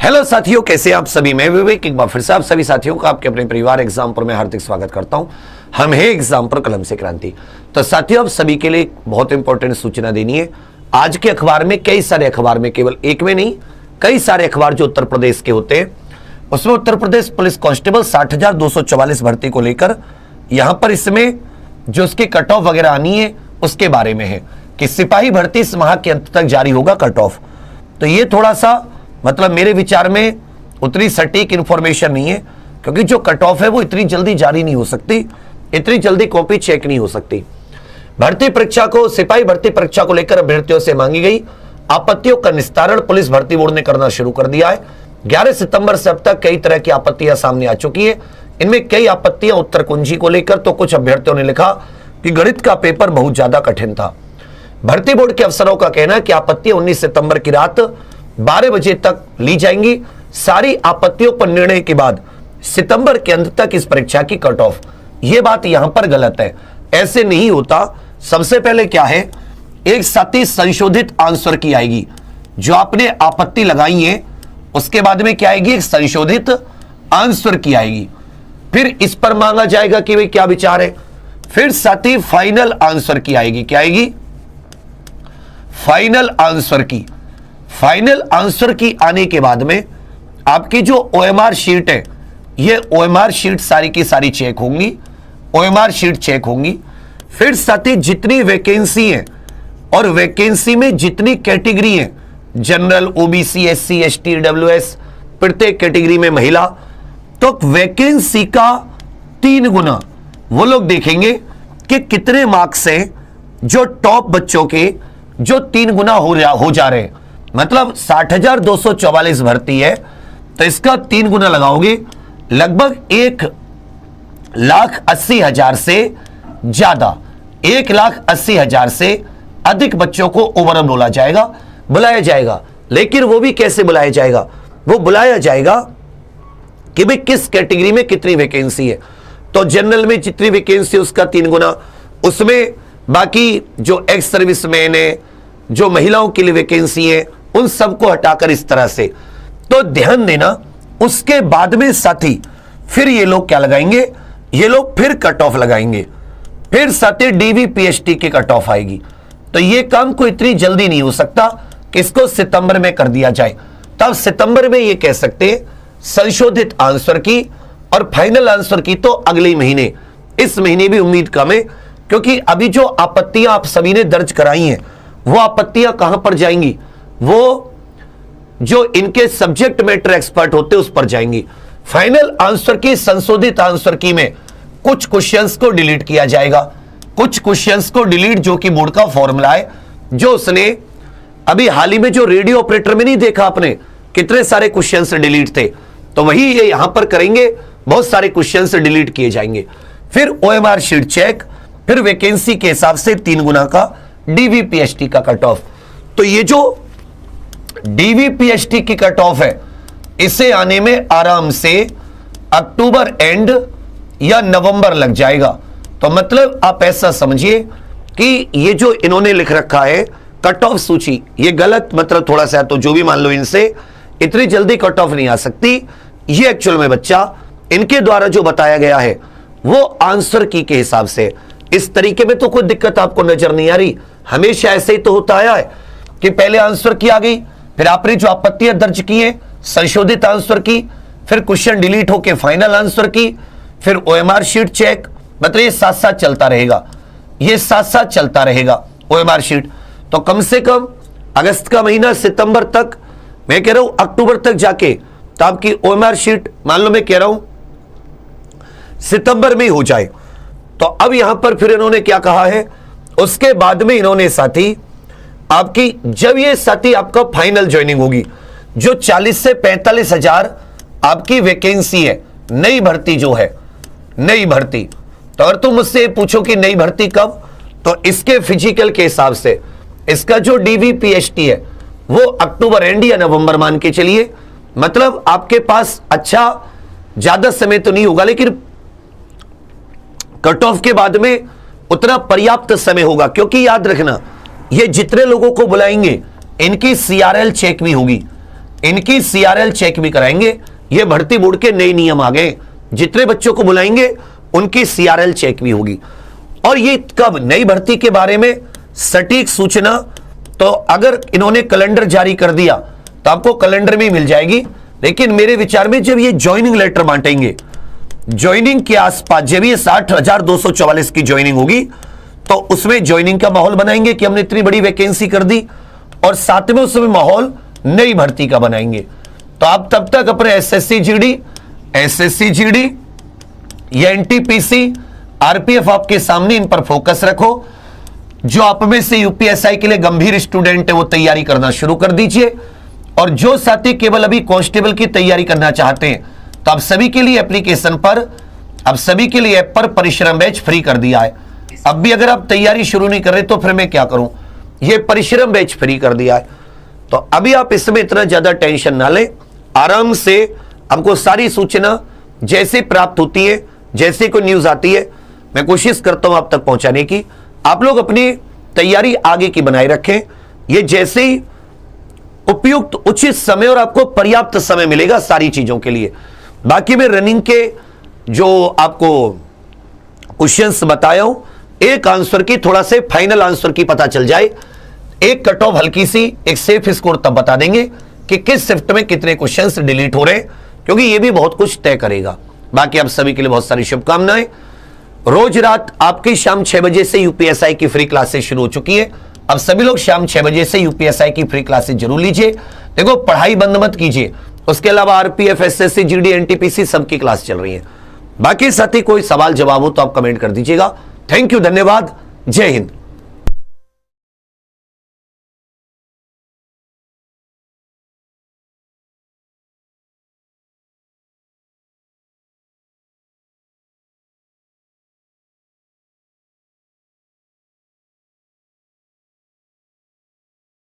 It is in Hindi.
हेलो साथियों, कैसे आप सभी। मैं विवेक एक बार फिर से आप सभी साथियों का आपके अपने परिवार एग्जाम पर मैं हार्दिक स्वागत करता हूं। हम है एग्जाम पर कलम से क्रांति। तो साथियों, आप सभी के लिए बहुत इंपॉर्टेंट सूचना देनी है। आज के अखबार में कई सारे अखबार में, केवल एक में नहीं, कई सारे अखबार जो उत्तर प्रदेश के होते हैं, उसमें उत्तर प्रदेश पुलिस कांस्टेबल 60,244 भर्ती को लेकर यहां पर इसमें जो उसकी कट ऑफ वगैरह आनी है उसके बारे में है कि सिपाही भर्ती इस माह के अंत तक जारी होगा कट ऑफ। तो ये थोड़ा सा मतलब मेरे विचार में उतनी सटीक इंफॉर्मेशन नहीं है, क्योंकि जो कट ऑफ है वो इतनी जल्दी जारी नहीं हो सकती, इतनी जल्दी कॉपी चेक नहीं हो सकती। भर्ती परीक्षा को, सिपाही भर्ती परीक्षा को लेकर अभ्यर्थियों से मांगी गई आपत्तियों का निस्तारण पुलिस भर्ती बोर्ड ने करना शुरू कर दिया है। 11 सितंबर से अब तक कई तरह की आपत्तियां सामने आ चुकी है। इनमें कई आपत्तियां उत्तर कुंजी को लेकर, तो कुछ अभ्यर्थियों ने लिखा कि गणित का पेपर बहुत ज्यादा कठिन था। भर्ती बोर्ड के अफसरों का कहना है कि आपत्तियां 19 सितंबर की रात 12 बजे तक ली जाएंगी। सारी आपत्तियों पर निर्णय के बाद सितंबर के अंत तक इस परीक्षा की कट ऑफ। यह बात यहां पर गलत है, ऐसे नहीं होता। सबसे पहले क्या है, एक साथी संशोधित आंसर की आएगी, जो आपने आपत्ति लगाई है उसके बाद में क्या आएगी, एक संशोधित आंसर की आएगी। फिर इस पर मांगा जाएगा कि भाई क्या विचार है। फिर साथी फाइनल आंसर की आएगी। क्या आएगी? फाइनल आंसर की। फाइनल आंसर की आने के बाद में आपकी जो ओएमआर शीट है, ये ओएमआर शीट सारी की सारी चेक होंगी, ओएमआर शीट चेक होंगी। फिर साथ ही जितनी वैकेंसी है और वैकेंसी में जितनी कैटेगरी है, general, OBC, SC, ST, WS, प्रत्येक कैटेगरी में महिला, तो वैकेंसी का 3 गुना वो लोग देखेंगे कि कितने मार्क्स हैं जो टॉप बच्चों के, जो 3 गुना हो जा रहे हैं। मतलब 60,244 भर्ती है, तो इसका 3 गुना लगाओगे, लगभग 1,80,000 से ज्यादा, 1,80,000 से अधिक बच्चों को ओवरऑल बुलाया जाएगा। लेकिन वो भी कैसे बुलाया जाएगा? वो बुलाया जाएगा कि भाई किस कैटेगरी में कितनी वैकेंसी है। तो जनरल में जितनी वैकेंसी उसका 3 गुना, उसमें बाकी जो एक्स सर्विसमैन है, जो महिलाओं के लिए वैकेंसी है, उन सबको हटाकर इस तरह से। तो ध्यान देना, उसके बाद में साथी फिर ये लोग क्या लगाएंगे, ये लोग फिर कट ऑफ लगाएंगे। फिर साथी डीवीपीएसटी की कट ऑफ आएगी। तो ये काम को इतनी जल्दी नहीं हो सकता कि इसको सितंबर में कर दिया जाए। तब सितंबर में ये कह सकते हैं संशोधित आंसर की, और फाइनल आंसर की तो अगले महीने। इस महीने भी उम्मीद कम है, क्योंकि अभी जो आपत्तियां आप सभी ने दर्ज कराई हैं, वो आपत्तियां कहां पर जाएंगी, वो जो इनके सब्जेक्ट मैटर एक्सपर्ट होते हैं उस पर जाएंगी। फाइनल आंसर की, संशोधित आंसर की में कुछ क्वेश्चंस को डिलीट किया जाएगा, कुछ क्वेश्चंस को डिलीट, जो कि बोर्ड का फॉर्मूला है, जो उसने अभी हाल ही में जो रेडियो ऑपरेटर में नहीं देखा आपने, कितने सारे क्वेश्चंस डिलीट थे, तो वही ये यहां पर करेंगे, बहुत सारे क्वेश्चंस डिलीट किए जाएंगे। फिर ओएमआर शीट चेक, फिर वैकेंसी के हिसाब से 3 गुना का डीवीपीएसटी का कट ऑफ। तो ये जो डीवीपीएसटी की कट ऑफ है, इसे आने में आराम से अक्टूबर एंड या नवंबर लग जाएगा। तो मतलब आप ऐसा समझिए कि ये जो इन्होंने लिख रखा है कट ऑफ सूची, ये गलत, मतलब थोड़ा सा, तो जो भी मान लो इनसे इतनी जल्दी कट ऑफ नहीं आ सकती। ये एक्चुअल में बच्चा इनके द्वारा जो बताया गया है वो आंसर की के हिसाब से। इस तरीके में तो कोई दिक्कत आपको नजर नहीं आ रही। हमेशा ऐसे ही तो होता आया है कि पहले आंसर की आ गई, फिर आपने जो आपत्तियां दर्ज की हैं संशोधित आंसर की, फिर क्वेश्चन डिलीट होके फाइनल आंसर की, फिर ओएमआर शीट चेक। मतलब ये साथ साथ चलता रहेगा, ये साथ साथ चलता रहेगा ओएमआर शीट। तो कम से कम अगस्त का महीना, सितंबर तक, मैं कह रहा हूं अक्टूबर तक जाके तो आपकी ओएमआर शीट, मान लो मैं कह रहा हूं सितंबर में हो जाए। तो अब यहां पर फिर इन्होंने क्या कहा है, उसके बाद में इन्होंने साथी आपकी, जब ये साथी आपका फाइनल ज्वाइनिंग होगी, जो 40 से 45 हजार आपकी वैकेंसी है, नई भर्ती जो है, नई भर्ती। तो अगर तुम मुझसे पूछो कि नई भर्ती कब, तो इसके फिजिकल के हिसाब से इसका जो डीवीपीएसटी है वो अक्टूबर एंड या नवंबर मान के चलिए। मतलब आपके पास अच्छा ज्यादा समय तो नहीं होगा, लेकिन कट ऑफ के बाद में उतना पर्याप्त समय होगा। क्योंकि याद रखना, ये जितने लोगों को बुलाएंगे इनकी सीआरएल चेक भी होगी, इनकी सीआरएल चेक भी कराएंगे। ये भर्ती बोर्ड के नए नियम आ गए, जितने बच्चों को बुलाएंगे उनकी सीआरएल चेक भी होगी। और ये कब, नई भर्ती के बारे में सटीक सूचना तो अगर इन्होंने कैलेंडर जारी कर दिया तो आपको कैलेंडर में मिल जाएगी। लेकिन मेरे विचार में जब ये ज्वाइनिंग लेटर बांटेंगे, ज्वाइनिंग के आसपास जब ये 60,244 की ज्वाइनिंग होगी तो उसमें ज्वाइनिंग का माहौल बनाएंगे कि हमने इतनी बड़ी वैकेंसी कर दी, और साथ में उसमें माहौल नई भर्ती का बनाएंगे। तो आप तब तक अपने एसएससी जीडी या एनटीपीसी, आरपीएफ आपके सामने, इन पर फोकस रखो। जो आप में से यूपीएसआई के लिए गंभीर स्टूडेंट है वो तैयारी करना शुरू कर दीजिए, और जो साथी केवल अभी कांस्टेबल की तैयारी करना चाहते हैं तो आप सभी के लिए एप्लीकेशन पर, अब सभी के लिए ऐप पर परिश्रम बैच फ्री कर दिया है। अब भी अगर आप तैयारी शुरू नहीं कर रहे तो फिर मैं क्या करूं, ये परिश्रम बैच फ्री कर दिया है। तो अभी आप इसमें इतना ज्यादा टेंशन ना लें, आराम से हमको सारी सूचना जैसे प्राप्त होती है, जैसे कोई न्यूज आती है, मैं कोशिश करता हूं आप तक पहुंचाने की। आप लोग अपनी तैयारी आगे की बनाए रखें। ये जैसे ही उपयुक्त उचित समय और आपको पर्याप्त समय मिलेगा सारी चीजों के लिए। बाकी मैं रनिंग के जो आपको क्वेश्चंस बताया हूं, एक आंसर की थोड़ा से फाइनल आंसर की पता चल जाए, एक कट ऑफ हल्की सी, एक सेफ स्कोर तब बता देंगे कि किस शिफ्ट में कितने क्वेश्चंस डिलीट हो रहे हैं, क्योंकि ये भी बहुत कुछ तय करेगा। बाकी आप सभी के लिए बहुत सारी शुभकामनाएं। रोज रात आपकी शाम 6 बजे से यूपीएसआई की फ्री क्लासेस शुरू हो चुकी है। अब सभी लोग शाम 6 बजे से यूपीएसआई की फ्री क्लासेस जरूर लीजिए। देखो, पढ़ाई बंद मत कीजिए, उसके अलावा आरपीएफ, एसएससी, जीडी, एनटीपीसी सबकी क्लास चल रही है। बाकी साथी कोई सवाल जवाब हो तो आप कमेंट कर दीजिएगा। थैंक यू, धन्यवाद, जय हिंद।